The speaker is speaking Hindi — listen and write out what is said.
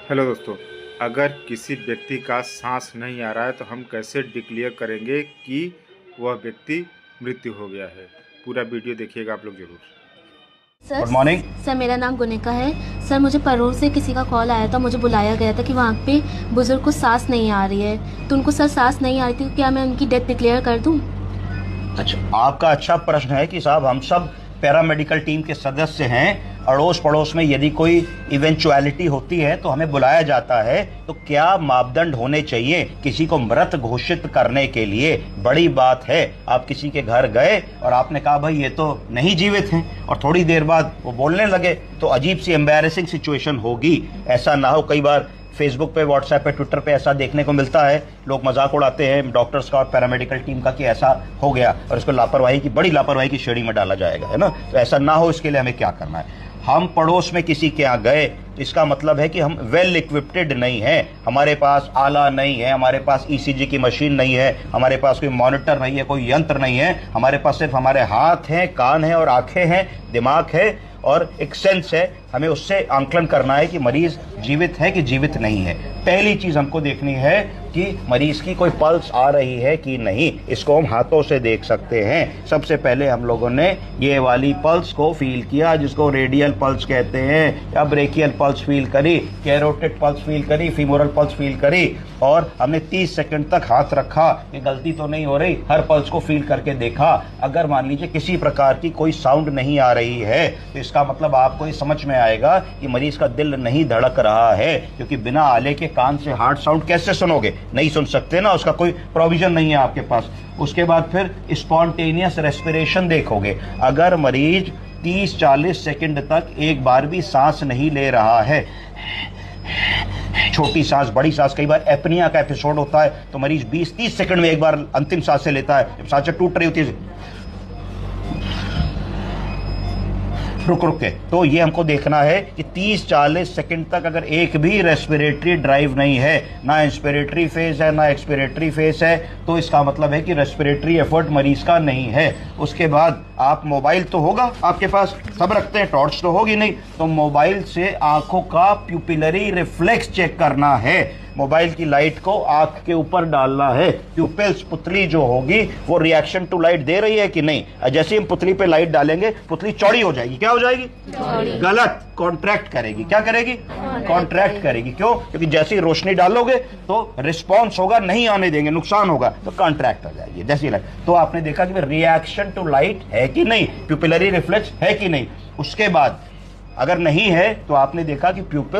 हेलो दोस्तों, अगर किसी व्यक्ति का सांस नहीं आ रहा है तो हम कैसे डिक्लेयर करेंगे कि वह व्यक्ति मृत्यु हो गया है। पूरा वीडियो देखिएगा आप लोग जरूर। Sir good morning. सर, मेरा नाम गुनिका है। सर, मुझे परोर से किसी का कॉल आया था, मुझे बुलाया गया था कि वहाँ पे बुजुर्ग को सांस नहीं आ रही है। तो उनको सर सांस नहीं आ रही थी, तो क्या मैं उनकी डेथ डिक्लेयर कर दूँ? अच्छा, आपका अच्छा प्रश्न है कि साहब हम सब पैरामेडिकल टीम के सदस्य हैं। अड़ोस पड़ोस में यदि कोई इवेंचुअलिटी होती है तो हमें बुलाया जाता है। तो क्या मापदंड होने चाहिए किसी को मृत घोषित करने के लिए? बड़ी बात है, आप किसी के घर गए और आपने कहा भाई ये तो नहीं जीवित हैं, और थोड़ी देर बाद वो बोलने लगे, तो अजीब सी एम्बैरेसिंग सिचुएशन होगी। ऐसा ना हो, कई बार फेसबुक पे, व्हाट्सएप पे, ट्विटर पे ऐसा देखने को मिलता है। लोग मजाक उड़ाते हैं डॉक्टर्स का और पैरामेडिकल टीम का कि ऐसा हो गया और इसको लापरवाही की, बड़ी लापरवाही की श्रेणी में डाला जाएगा, है ना। तो ऐसा ना हो, इसके लिए हमें क्या करना है? हम पड़ोस में किसी के यहाँ गए तो इसका मतलब है कि हम वेल इक्विप्ड नहीं है, हमारे पास आला नहीं है, हमारे पास ईसीजी की मशीन नहीं है, हमारे पास कोई मॉनिटर नहीं है, कोई यंत्र नहीं है। हमारे पास सिर्फ हमारे हाथ हैं, कान हैं और आंखें हैं, दिमाग है और एक सेंस है। हमें उससे आंकलन करना है कि मरीज जीवित है कि जीवित नहीं है। पहली चीज हमको देखनी है कि मरीज की कोई पल्स आ रही है कि नहीं। इसको हम हाथों से देख सकते हैं। सबसे पहले हम लोगों ने ये वाली पल्स को फील किया, जिसको रेडियल पल्स कहते हैं, या ब्रेकियल पल्स फील करी, कैरोटिड पल्स फील करी, फीमोरल पल्स फील करी, और हमने 30 सेकंड तक हाथ रखा कि गलती तो नहीं हो रही। हर पल्स को फील करके देखा। अगर मान लीजिए किसी प्रकार की कोई साउंड नहीं आ रही है तो इसका मतलब आपको ये समझ में आएगा कि मरीज का दिल नहीं धड़क रहा है, क्योंकि बिना आले के कान से हार्ट साउंड कैसे सुनोगे? नहीं सुन सकते ना, उसका कोई प्रोविजन नहीं है आपके पास। उसके बाद फिर स्पॉन्टेनियस रेस्पिरेशन देखोगे। अगर मरीज 30-40 सेकंड तक एक बार भी सांस नहीं ले रहा है, छोटी सांस, बड़ी सांस, कई बार एपनिया का एपिसोड होता है तो मरीज 20-30 सेकंड में एक बार अंतिम सांसें लेता है, जब सांसें टूट रही होती है रुक रुक के। तो ये हमको देखना है कि 30-40 सेकंड तक अगर एक भी रेस्पिरेटरी ड्राइव नहीं है, ना इंस्पिरेटरी फेज है ना एक्सपिरेटरी फेज है, तो इसका मतलब है कि रेस्पिरेटरी एफर्ट मरीज का नहीं है। उसके बाद आप मोबाइल तो होगा आपके पास, सब रखते हैं, टॉर्च तो होगी नहीं, तो मोबाइल से आंखों का प्यूपिलरी रिफ्लेक्स चेक करना है। मोबाइल की लाइट को आंख के ऊपर डालना है। प्यूपिल्स, पुतली जो होगी वो रिएक्शन टू लाइट दे रही है कि नहीं। जैसे हम पुतली पे लाइट डालेंगे, पुतली चौड़ी हो जाएगी। क्या हो जाएगी? गलत, कॉन्ट्रैक्ट करेगी। क्या करेगी? कॉन्ट्रैक्ट करेगी। क्यों? क्योंकि जैसे ही रोशनी डालोगे तो रिस्पॉन्स होगा, नहीं आने देंगे, नुकसान होगा, तो कॉन्ट्रैक्ट हो जाएगी जैसी लाइट। तो आपने देखा कि रिएक्शन टू लाइट है कि नहीं, प्यूपिलरी रिफ्लेक्स है कि नहीं। उसके बाद अगर नहीं है तो आपने देखा कि प्यूपिल